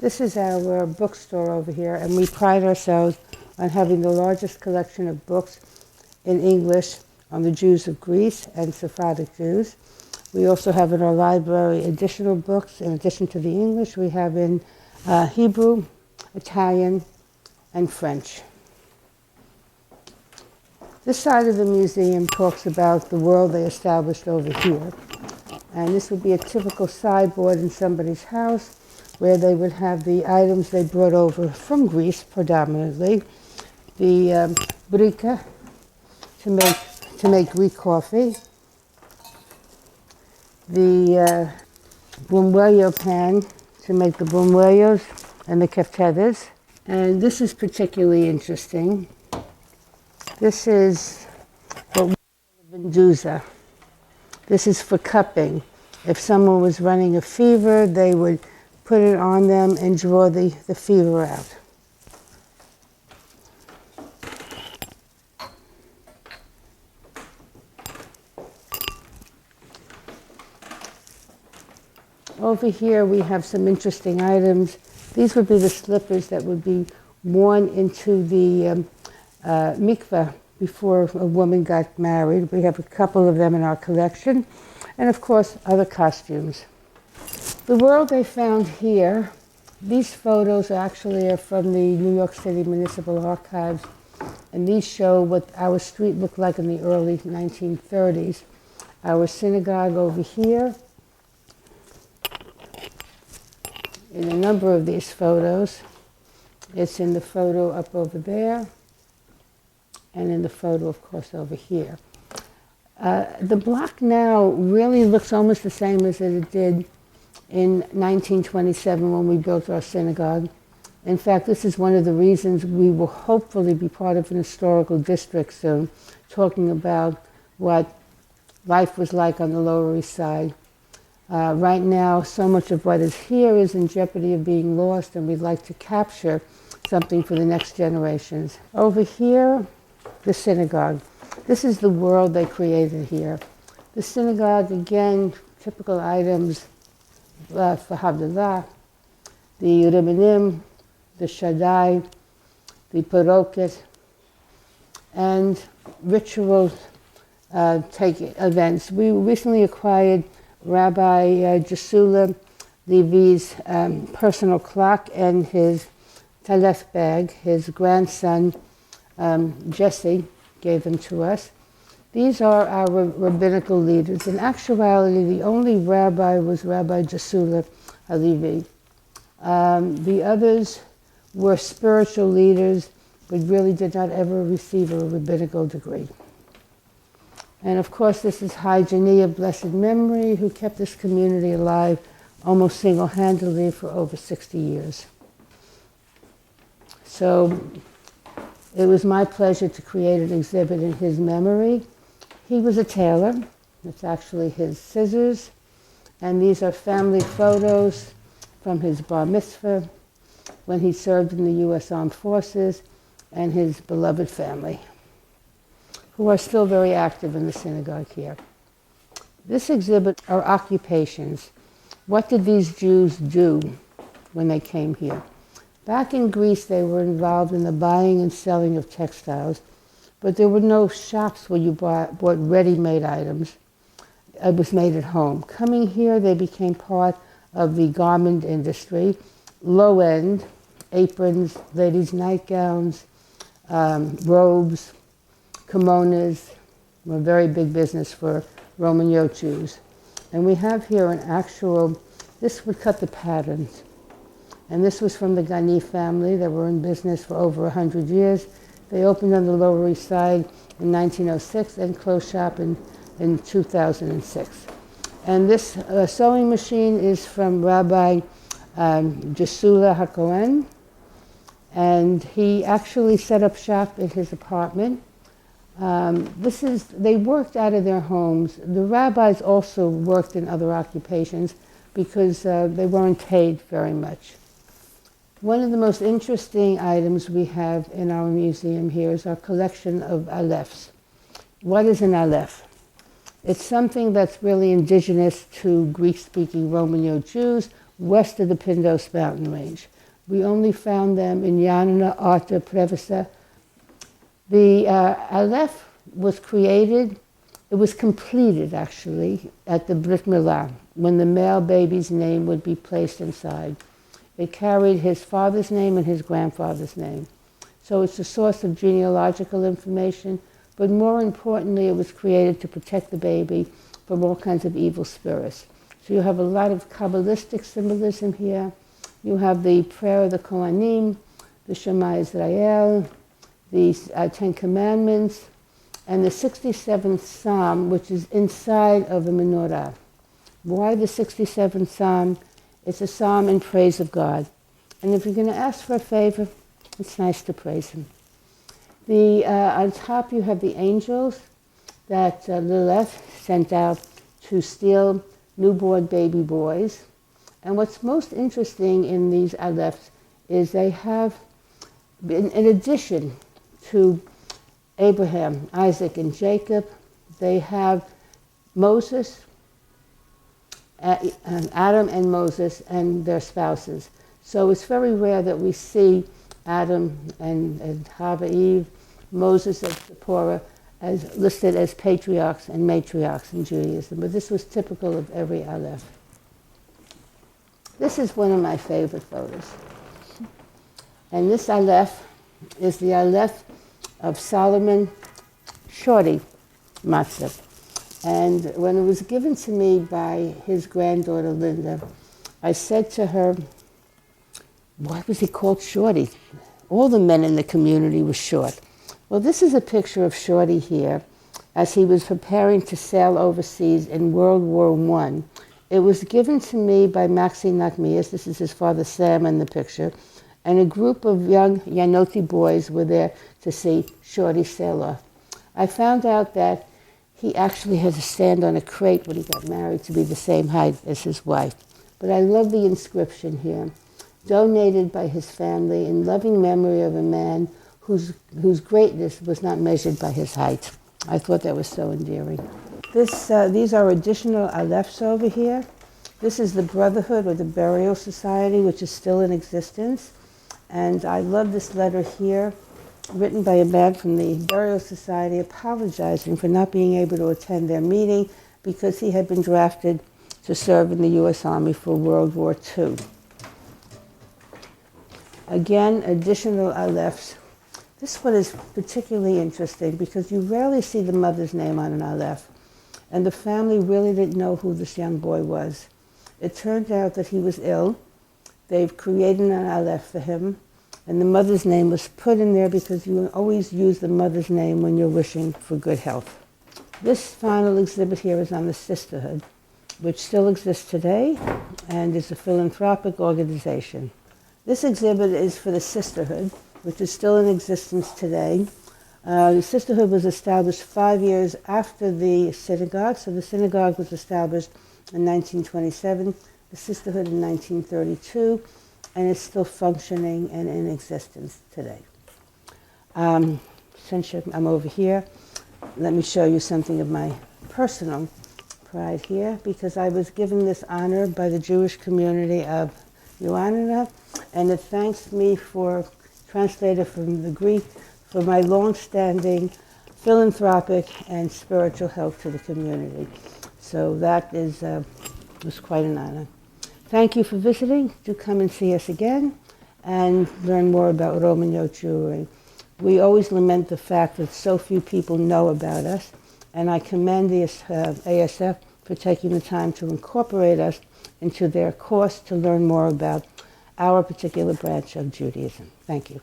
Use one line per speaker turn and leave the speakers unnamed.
This is our bookstore over here, and we pride ourselves on having the largest collection of books in English on the Jews of Greece and Sephardic Jews. We also have in our library additional books. In addition to the English, we have in Hebrew, Italian, and French. This side of the museum talks about the world they established over here. And this would be a typical sideboard in somebody's house where they would have the items they brought over from Greece predominantly. The brika to make Greek coffee. The bumwello pan to make the bumwellos and the keftedes. And this is particularly interesting. This is what we call a venduza. This is for cupping. If someone was running a fever, they would put it on them and draw the fever out. Over here we have some interesting items. These would be the slippers that would be worn into the mikveh before a woman got married. We have a couple of them in our collection. And of course, other costumes. The world they found here, these photos actually are from the New York City Municipal Archives. And these show what our street looked like in the early 1930s. Our synagogue over here. In a number of these photos. It's in the photo up over there. And in the photo, of course, over here. The block now really looks almost the same as it did in 1927 when we built our synagogue. In fact, this is one of the reasons we will hopefully be part of an historical district soon, talking about what life was like on the Lower East Side. Right now, so much of what is here is in jeopardy of being lost, and we'd like to capture something for the next generations. Over here, the synagogue. This is the world they created here. The synagogue, again, typical items for Havdalah, the Ribonim, the Shaddai, the Paroket, and ritual events. We recently acquired Rabbi Jesula Levi's personal clock and his talef bag. His grandson, Jesse, gave them to us. These are our rabbinical leaders. In actuality, the only rabbi was Rabbi Jesula Halevi. The others were spiritual leaders, but really did not ever receive a rabbinical degree. And of course, this is Hygiene of blessed memory, who kept this community alive almost single-handedly for over 60 years. So it was my pleasure to create an exhibit in his memory. He was a tailor. It's actually his scissors. And these are family photos from his bar mitzvah, when he served in the U.S. Armed Forces, and his beloved family, who are still very active in the synagogue here. This exhibit are occupations. What did these Jews do when they came here? Back in Greece, they were involved in the buying and selling of textiles, but there were no shops where you bought ready-made items. It was made at home. Coming here, they became part of the garment industry, low-end, aprons, ladies' nightgowns, robes, kimonos, were a very big business for Roman yoke Jews. And we have here an actual, this would cut the patterns. And this was from the Gani family that were in business for over 100 years. They opened on the Lower East Side in 1906 and closed shop in 2006. And this sewing machine is from Rabbi Jesula HaKohen. And he actually set up shop in his apartment. They worked out of their homes. The rabbis also worked in other occupations because they weren't paid very much. One of the most interesting items we have in our museum here is our collection of alefs. What is an alef? It's something that's really indigenous to Greek-speaking Roman yoke Jews. west of the Pindos mountain range. We only found them in Yanina, Arta, Prevasa. The Aleph was created, it was completed actually, at the Brit Milah, when the male baby's name would be placed inside. It carried his father's name and his grandfather's name. So it's a source of genealogical information, but more importantly, it was created to protect the baby from all kinds of evil spirits. So you have a lot of Kabbalistic symbolism here. You have the prayer of the Kohanim, the Shema Israel, the Ten Commandments, and the 67th Psalm, which is inside of the menorah. Why the 67th Psalm? It's a psalm in praise of God. And if you're going to ask for a favor, it's nice to praise Him. On top you have the angels that Lilith sent out to steal newborn baby boys. And what's most interesting in these Alephs is they have, in addition to Abraham, Isaac, and Jacob, they have Moses, Adam and Moses and their spouses. So it's very rare that we see Adam and Hava Eve, Moses and Zipporah as listed as patriarchs and matriarchs in Judaism, but this was typical of every Aleph. This is one of my favorite photos. And this Aleph is the Aleph of Solomon Shorty Matzah. And when it was given to me by his granddaughter Linda, I said to her, why was he called Shorty? All the men in the community were short. Well, this is a picture of Shorty here as he was preparing to sail overseas in World War I. It was given to me by Maxi Nachmias. This is his father Sam in the picture. And a group of young Yanoti boys were there to see Shorty sail off. I found out that he actually had to stand on a crate when he got married to be the same height as his wife. But I love the inscription here, donated by his family in loving memory of a man whose greatness was not measured by his height. I thought that was so endearing. These are additional Alephs over here. This is the Brotherhood or the Burial Society, which is still in existence. And I love this letter here, written by a man from the Burial Society apologizing for not being able to attend their meeting because he had been drafted to serve in the U.S. Army for World War II. Again, additional Alephs. This one is particularly interesting because you rarely see the mother's name on an Aleph. And the family really didn't know who this young boy was. It turned out that he was ill. They've created an Aleph for him. And the mother's name was put in there because you always use the mother's name when you're wishing for good health. This final exhibit here is on the Sisterhood, which still exists today and is a philanthropic organization. This exhibit is for the Sisterhood, which is still in existence today. The Sisterhood was established 5 years after the synagogue. So the synagogue was established in 1927, the Sisterhood in 1932, and it's still functioning and in existence today. Since I'm over here, let me show you something of my personal pride here, because I was given this honor by the Jewish community of Ioannina, and it thanks me for, translated from the Greek, for my long-standing philanthropic and spiritual help to the community. So that was quite an honor. Thank you for visiting. Do come and see us again and learn more about Roman Yoke Jewelry. We always lament the fact that so few people know about us, and I commend the ASF for taking the time to incorporate us into their course to learn more about our particular branch of Judaism. Thank you.